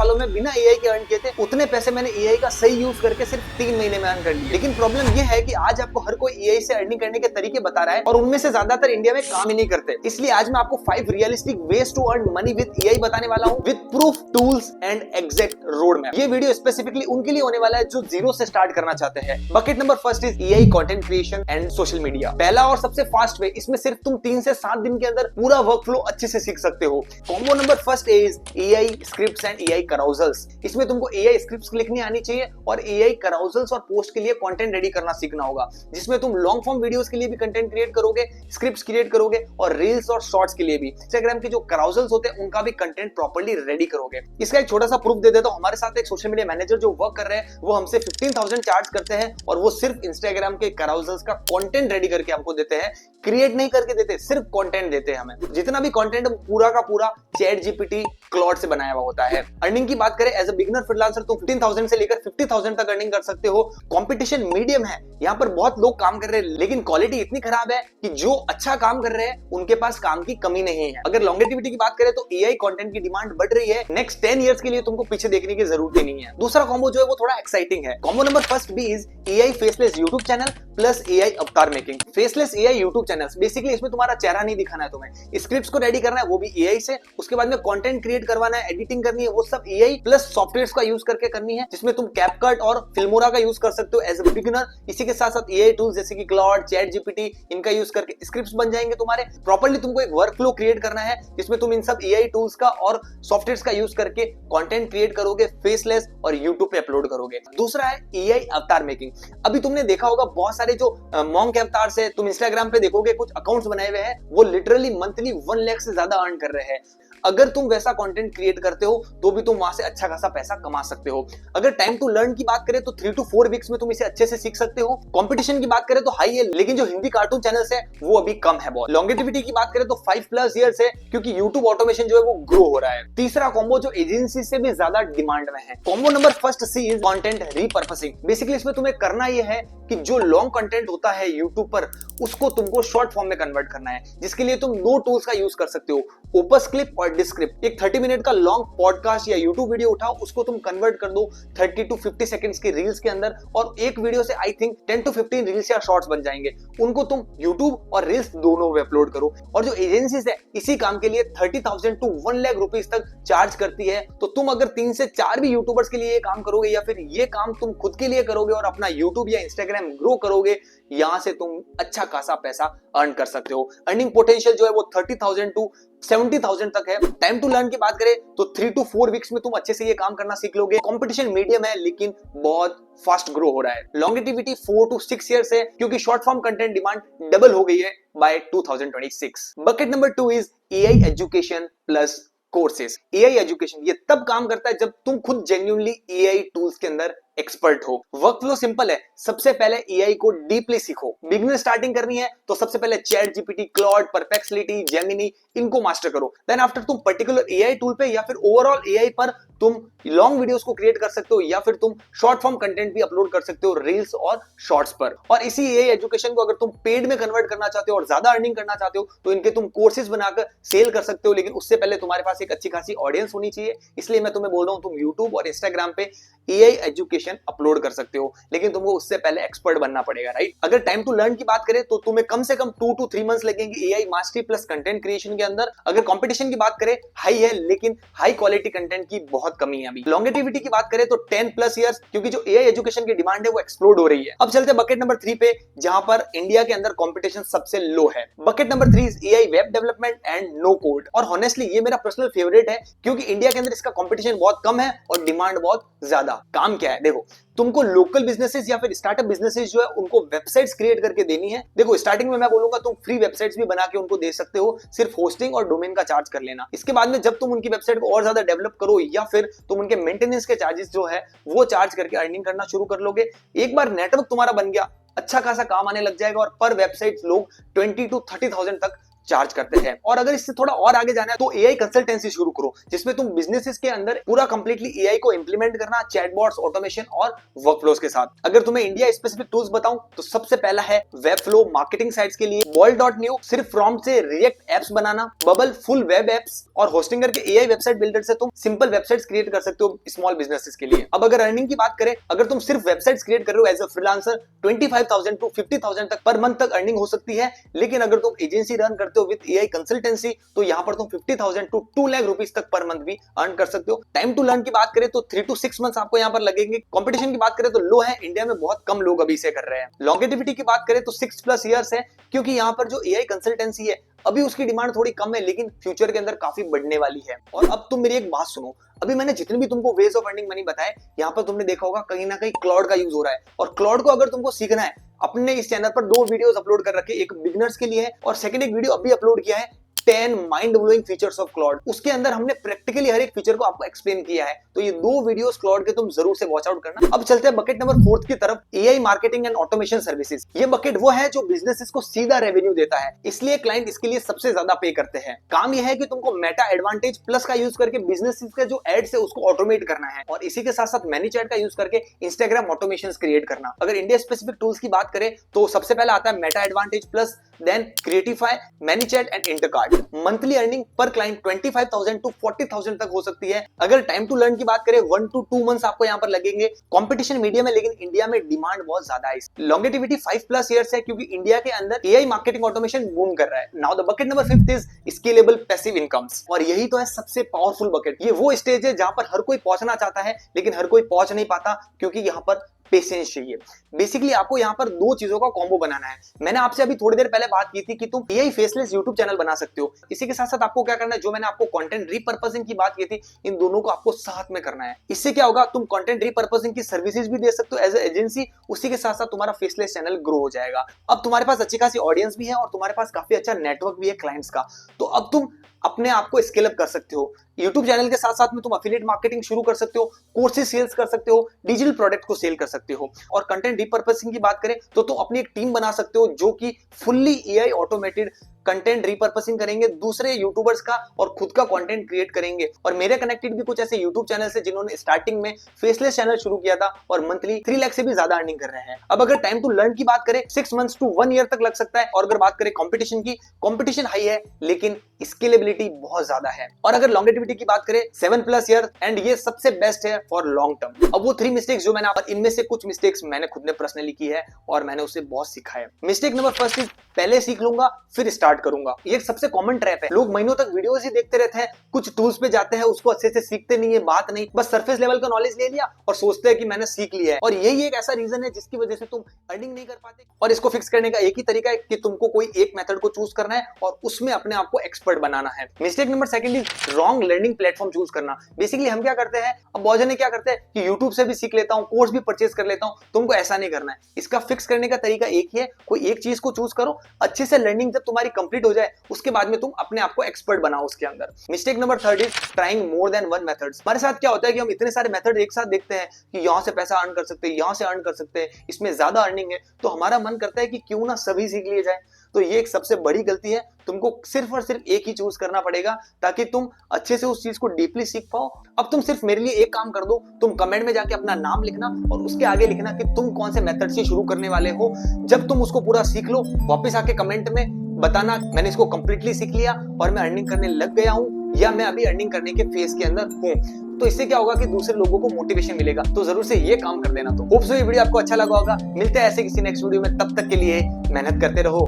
सालों में बिना एआई के अर्न किए थे, उतने पैसे मैंने एआई का सही यूज करके सिर्फ 3 महीने में अर्न कर लिए। लेकिन प्रॉब्लम ये है कि आज आपको हर कोई एआई से अर्निंग करने के तरीके बता रहा है और उनमें से ज्यादातर इंडिया में काम ही नहीं करते। इसलिए आज मैं आपको 5 realistic ways to earn money with AI बताने वाला हूं, with proof, tools and exact roadmap. ये वीडियो स्पेसिफिकली उनके लिए होने वाला है जो जीरो से स्टार्ट करना चाहते हैं। Bucket number first is AI content creation and social media. पहला और सबसे फास्ट वे, इसमें सिर्फ तुम 3 से 7 दिन के अंदर पूरा वर्कफ्लो अच्छे से सीख सकते हो। Combo number first is AI scripts and AI carousels. इसमें तुमको एआई स्क्रिप्ट्स लिखनी आनी चाहिए और एआई कराउजल्स और पोस्ट के लिए कंटेंट रेडी करना सीखना होगा, जिसमें तुम लॉन्ग फॉर्म वीडियोस के लिए भी कंटेंट क्रिएट करोगे, स्क्रिप्ट्स क्रिएट करोगे और रील्स और शॉर्ट्स के लिए भी। इंस्टाग्राम के जो कराउजल्स होते हैं उनका भी कंटेंट प्रॉपर्ली रेडी करोगे। इसका एक छोटा सा प्रूफ दे देता हूं। हमारे साथ एक सोशल मीडिया मैनेजर जो वर्क कर रहे हैं वो हमसे 15,000 चार्ज करते हैं और वो सिर्फ इंस्टाग्राम के कराउजल्स का कंटेंट रेडी करके हमको देते हैं, क्रिएट नहीं करके देते, सिर्फ कंटेंट देते हैं हमें। जितना भी कंटेंट पूरा का पूरा चैट जीपीटी क्लॉड से बनाया हुआ होता है। अर्निंग की बात करें, एज अ बिगिनर फ्रीलांसर तुम 15,000 से लेकर 50,000 तक अर्निंग कर सकते हो। कंपटीशन मीडियम है, यहाँ पर बहुत लोग काम कर रहे हैं लेकिन क्वालिटी इतनी खराब है कि जो अच्छा काम कर रहे हैं उनके पास काम की कमी नहीं है। अगर लॉन्गेटिविटी की बात करें तो एआई कंटेंट की डिमांड बढ़ रही है। नेक्स्ट 10 इयर्स के लिए तुमको पीछे देखने की जरूरत ही नहीं है। दूसरा कॉम्बो जो है वो थोड़ा एक्साइटिंग है। कॉम्बो नंबर फर्स्ट भी is AI faceless YouTube channel plus AI avatar making. Faceless AI YouTube channels, basically इसमें तुम्हारा चेहरा नहीं दिखाना है तुम्हें, स्क्रिप्ट्स को रेडी करना है वो भी एआई से, उसके बाद में कंटेंट क्रिएट करवाना है, एडिटिंग करनी है, वो सब एआई प्लस सॉफ्टवेयर्स का यूज करके करनी है, जिसमें तुम कैपकट और फिल्मोरा का यूज कर सकते हो एज अ बिगिनर। इसी के साथ साथ एआई टूल्स जैसे कि क्लॉड, चैट जीपीटी, इनका यूज करके स्क्रिप्ट्स बन जाएंगे तुम्हारे। प्रॉपर्ली तुमको एक वर्कफ्लो क्रिएट करना है जिसमें तुम इन सब एआई टूल्स का और सॉफ्टवेयर्स का यूज करके कंटेंट क्रिएट करोगे, फेसलेस, और यूट्यूब पे अपलोड करोगे। दूसरा है एआई अवतार मेकिंग। अभी तुमने देखा होगा बहुत सारे जो मॉन्क अवतार से तुम इंस्टाग्राम पे देखोगे कुछ अकाउंट्स बनाए हुए हैं, वो लिटरली मंथली 1 लाख से ज्यादा अर्न कर रहे हैं। अगर तुम वैसा कंटेंट क्रिएट करते हो तो भी तुम वहां से अच्छा खासा पैसा कमा सकते हो। अगर टाइम टू लर्न की बात करें तो 3 to 4 वीक्स में तुम इसे अच्छे से सीख सकते हो। कंपटीशन की बात करें तो हाई है, लेकिन जो हिंदी कार्टून चैनल्स है वो अभी कम है बहुत। लॉन्गेटिविटी की बात करें तो 5+ ईयर्स है, क्योंकि यूट्यूब ऑटोमेशन जो है वो ग्रो हो रहा है। तीसरा कॉम्बो जो एजेंसी से भी ज्यादा डिमांड में है, combo number first see is content repurposing. Basically इसमें तुम्हें करना यह है कि जो लॉन्ग कंटेंट होता है यूट्यूब पर उसको तुमको शॉर्ट फॉर्म में कन्वर्ट करना है, जिसके लिए तुम 2 टूल्स का यूज कर सकते हो, ओपस क्लिप और डिस्क्रिप्ट। एक 30 मिनट का लॉन्ग पॉडकास्ट या यूट्यूब वीडियो उठाओ, उसको तुम कन्वर्ट कर दो 30 to 50 सेकंड्स की रील्स के अंदर, और एक वीडियो से आई थिंक 10 to 15 रील्स या शॉर्ट्स बन जाएंगे। उनको तुम यूट्यूब और रील्स दोनों में अपलोड करो। और जो एजेंसीज है इसी काम के लिए 30,000 to 1 लाख रुपीस तक चार्ज करती है। तो तुम अगर 3 से 4 भी यूट्यूबर्स के लिए ये काम करोगे या फिर ये काम तुम खुद के लिए करोगे और अपना यूट्यूब या इंस्टाग्राम ग्रो करोगे, यहां से तुम अच्छा खासा पैसा अर्न कर सकते हो। अर्निंग पोटेंशियल जो है वो 30,000 to 70,000 तक है। टाइम टू लर्न की बात करें तो 3 to 4 वीक्स में तुम अच्छे से ये काम करना सीख लोगे। कंपटीशन मीडियम है लेकिन बहुत फास्ट ग्रो हो रहा है। लॉन्गेटिविटी 4 to 6 ईयर्स है, क्योंकि short form content demand double हो गई है by 2026। Bucket number 2 is AI education plus courses. AI education ये तब काम करता है जब तुम खुद जेन्युइनली एआई टूल्स के अंदर एक्सपर्ट हो। वर्कफ्लो सिंपल है, सबसे पहले एआई को डीपली सीखो। बिगिनर स्टार्टिंग करनी है तो सबसे पहले chat GPT, Claude, perplexity, Gemini, इनको मास्टर करो। देन आफ्टर तुम पर्टिकुलर एआई टूल पे या फिर ओवरऑल एआई पर तुम लॉन्ग वीडियोस को क्रिएट कर सकते हो या फिर तुम शॉर्ट फॉर्म कंटेंट भी अपलोड कर सकते हो रील्स और शॉर्ट्स पर। और इसी एआई एजुकेशन को अगर तुम पेड में कन्वर्ट करना चाहते हो और ज्यादा अर्निंग करना चाहते हो तो इनके तुम कोर्सेज बनाकर सेल कर सकते हो, लेकिन उससे पहले तुम्हारे पास एक अच्छी खासी ऑडियंस होनी चाहिए। इसलिए मैं तुम्हें बोल रहा हूं तुम यूट्यूब और इंस्टाग्राम पे एआई एजुकेशन अपलोड कर सकते हो, लेकिन तुमको उससे पहले एक्सपर्ट बनना पड़ेगा, राइट। अगर टाइम टू लर्न की बात करें तो तुम्हें कम से कम 2 to 3 मंथ्स लगेंगे AI mastery plus content creation के अंदर। अगर कंपटीशन की बात करें हाई है, लेकिन हाई क्वालिटी कंटेंट की बहुत कमी है अभी। लॉन्गेटिविटी की बात करें तो 10+ ईयर्स, क्योंकि जो एआई एजुकेशन की डिमांड है वो एक्सप्लोड हो रही है। अब चलते बकेट नंबर 3 पे, जहां पर इंडिया के अंदर कंपटीशन सबसे लो है। Bucket number 3 is AI web development and no code. और ऑनेस्टली ये मेरा पर्सनल फेवरेट है, क्योंकि इंडिया के अंदर इसका कंपटीशन बहुत कम है और डिमांड बहुत ज्यादा। काम क्या है, देखो तुमको लोकल बिजनेसेस या फिर स्टार्टअप बिजनेसेस जो है उनको वेबसाइट्स क्रिएट करके देनी है। देखो स्टार्टिंग में मैं बोलूंगा तुम फ्री वेबसाइट्स भी बना के उनको दे सकते हो, सिर्फ होस्टिंग और डोमेन का चार्ज कर लेना। इसके बाद में जब तुम उनकी वेबसाइट को और ज्यादा डेवलप करो या फिर तुम उनके मेंटेनेंस के चार्जेस जो है वो चार्ज करके अर्निंग करना शुरू कर लोगे। एक बार नेटवर्क तुम्हारा बन गया, अच्छा खासा काम आने लग जाएगा और पर वेबसाइट लोग 20 to 30,000 तक चार्ज करते हैं। और अगर इससे थोड़ा और आगे जाना है तो एआई कंसल्टेंसी शुरू करो, जिसमें तुम बिजनेसेस के अंदर पूरा कंप्लीटली एआई को इंप्लीमेंट करना, चैटबॉट्स, ऑटोमेशन और वर्कफ्लोज के साथ। अगर तुम्हें इंडिया स्पेसिफिक टूल्स बताऊं तो सबसे पहला है वेबफ्लो मार्केटिंग साइट्स के लिए, Ball.new सिर्फ प्रॉम्प्ट से रिएक्ट एप्स बनाना, बबल फुल वेब एप्स और होस्टिंगर के एआई वेबसाइट बिल्डर से तुम सिंपल वेबसाइट्स क्रिएट कर सकते हो स्मॉल बिजनेसेस के लिए। अब अगर अर्निंग की बात करें, अगर तुम सिर्फ वेबसाइट्स क्रिएट कर रहे हो एज अ फ्रीलांसर, 25,000 टू 50,000 तक पर मंथ तक अर्निंग हो सकती है। लेकिन अगर तुम एजेंसी रन करते हो विद एआई कंसल्टेंसी तो यहाँ पर तुम 50,000 टू 2 लाख रुपीस तक पर मंथ भी अर्न कर सकते हो। टाइम टू लर्न की बात करें तो 3 to 6 मंथ्स आपको यहाँ पर लगेंगे। कंपटीशन की बात करें तो लो है, इंडिया में बहुत कम लोग अभी से कर रहे हैं। लॉन्गेटिविटी की बात करें तो 6+ ईयर्स है, क्योंकि यहाँ पर जो एआई कंसल्टेंसी है अभी उसकी डिमांड थोड़ी कम है, लेकिन फ्यूचर के अंदर काफी बढ़ने वाली है। और अब तुम मेरी एक बात सुनो, अभी मैंने जितने भी तुमको वेज ऑफ अर्निंग मनी बताए, यहाँ पर तुमने देखा होगा कहीं ना कहीं क्लाउड का यूज हो रहा है। और क्लाउड को अगर तुमको सीखना है, अपने इस चैनल पर 2 वीडियोस अपलोड कर रखे, एक बिगिनर्स के लिए है और सेकंड एक वीडियो अभी अपलोड किया है 10 mind blowing features of cloud. उसके अंदर हमने प्रैक्टिकली हर एक फीचर को आपको एक्सप्लेन किया है। तो ये 2 वीडियोस क्लाउड के तुम जरूर से वॉच आउट करना। अब चलते हैं बकेट नंबर 4 की तरफ, AI marketing and automation services. ये बकेट वो है जो बिजनेसेस को सीधा रेवेन्यू देता है, इसलिए क्लाइंट इसके लिए सबसे ज्यादा पे करते हैं। काम यह है कि तुमको मेटा एडवांटेज प्लस का यूज करके बिजनेसेस के जो एड्स है उसको ऑटोमेट करना है, और इसी के साथ साथ मैनीचैट का यूज करके इंस्टाग्राम ऑटोमेशन क्रिएट करना। अगर इंडिया स्पेसिफिक टूल्स की बात करें तो सबसे पहले आता है Meta advantage plus, then Creatify, ManyChat and intercard. Monthly earning पर क्लाइंट 25,000 टू 40,000 तक हो सकती है। अगर टाइम टू लर्न की बात करें 1 to 2 मंथ्स आपको यहाँ पर लगेंगे। कंपटीशन मीडियम है, लेकिन इंडिया में डिमांड बहुत ज्यादा है। लॉन्गेटिविटी 5+ ईयर्स है, क्योंकि इंडिया के अंदर एआई मार्केटिंग ऑटोमेशन बूम कर रहा है। Now the bucket number 5 is scalable passive incomes, और यही तो है सबसे पावरफुल बकेट। ये वो स्टेज है जहां पर हर कोई पहुंचना चाहता है, लेकिन हर कोई पहुंच नहीं पाता, क्योंकि यहाँ पर पेशेंस चाहिए। बेसिकली आपको यहाँ पर 2 चीजों का कॉम्बो बनाना है। मैंने आपसे अभी थोड़ी देर पहले बात की थी कि तुम एआई फेसलेस यूट्यूब चैनल बना सकते हो। इसी के साथ साथ आपको क्या करना है, जो मैंने आपको कंटेंट रीपर्पसिंग की बात की थी, इन दोनों को आपको साथ में करना है। इससे क्या होगा, तुम कंटेंट रीपर्पसिंग की सर्विसेज भी दे सकते हो एज ए एजेंसी, उसी के साथ साथ तुम्हारा फेसलेस चैनल ग्रो हो जाएगा। अब तुम्हारे पास अच्छी खासी ऑडियंस भी है और तुम्हारे पास काफी अच्छा नेटवर्क भी है क्लाइंट्स का, तो अब तुम अपने आप को स्केल अप कर सकते हो। YouTube चैनल के साथ साथ में तुम अफिलिएट मार्केटिंग शुरू कर सकते हो, कोर्सेज सेल्स कर सकते हो, डिजिटल प्रोडक्ट को सेल कर सकते हो। और कंटेंट रिपर्पसिंग की बात करें तो तुम अपनी एक टीम बना सकते हो जो कि fully AI automated content repurposing करेंगे, दूसरे यूट्यूबर्स का और खुद का कंटेंट क्रिएट करेंगे। और मेरे कनेक्टेड भी कुछ ऐसे यूट्यूब चैनल से जिन्होंने स्टार्टिंग में फेसलेस चैनल शुरू किया था और मंथली 3 लाख से भी ज्यादा अर्निंग कर रहे हैं। अब अगर टाइम टू लर्न की बात करें 6 मंथ्स टू 1 ईयर तक लग सकता है। और अगर बात करें कंपटीशन की, कंपटीशन हाई है लेकिन स्केलेबिलिटी बहुत ज्यादा है। और अगर लॉन्गेटिविटी की बात करें 7+ ईयर, एंड ये सबसे बेस्ट है फॉर लॉन्ग टर्म। अब वो 3 मिस्टेक्स जो मैंने, इनमें से कुछ मिस्टेक्स मैंने खुद ने पर्सनली की है और मैंने उसे बहुत सीखा है। मिस्टेक नंबर 1 इज पहले सीख लूंगा फिर स्टार्ट करूंगा। ये सबसे कॉमन ट्रैप है। लोग महीनों तक वीडियोस ही देखते रहते हैं, कुछ टूल्स पे जाते हैं, उसको अच्छे से सीखते नहीं है, बात नहीं, बस सरफेस लेवल का नॉलेज ले लिया और सोचते हैं कि मैंने सीख लिया है। और यही एक ऐसा रीजन है जिसकी वजह से तुम अर्निंग नहीं कर पाते। और इसको फिक्स करने का एक ही तरीका है कि तुमको कोई एक मेथड को चूज करना है और उसमें अपने आप को एक्सपर्ट बनाना है। Mistake number 2 is wrong learning platform choose करना। बेसिकली हम क्या करते हैं, अब बहुत जने क्या करते हैं कि यूट्यूब से भी सीख लेता हूं, कोर्स भी परचेज कर लेता हूं। तुमको ऐसा नहीं करना है। इसका फिक्स करने का तरीका एक ही है, कोई एक चीज को चूज करो, अच्छे से लर्निंग जब तुम्हारी कंप्लीट हो जाए उसके बाद में तुम अपने आप को एक्सपर्ट बनाओ उसके अंदर। Mistake number 3 is trying more than 1 methods. हमारे साथ क्या होता है कि हम इतने सारे मेथड एक साथ देखते हैं कि यहां से पैसा अर्न कर सकते हैं, यहां से अर्न कर सकते हैं, इसमें ज्यादा अर्निंग है, तो हमारा मन करता है कि क्यों ना सभी सीख लिए जाए। तो ये एक सबसे बड़ी गलती है। तुमको सिर्फ और सिर्फ एक ही चूज करना पड़ेगा ताकि तुम अच्छे से उस चीज को डीपली सीख पाओ। अब तुम सिर्फ मेरे लिए एक काम कर दो, तुम कमेंट में जाके अपना नाम लिखना और उसके आगे लिखना कि तुम कौन से मेथड से शुरू करने वाले हो। जब तुम उसको पूरा सीख लो, वापस आके कमेंट में बताना मैंने इसको कंप्लीटली सीख लिया और मैं अर्निंग करने लग गया हूं, या मैं अभी अर्निंग करने के फेज के अंदर हूं। तो इससे क्या होगा कि दूसरे लोगों को मोटिवेशन मिलेगा। तो जरूर से ये काम कर देना। तो होप सो ये वीडियो आपको अच्छा लगा होगा। मिलते हैं ऐसे किसी नेक्स्ट वीडियो में, तब तक के लिए मेहनत करते रहो।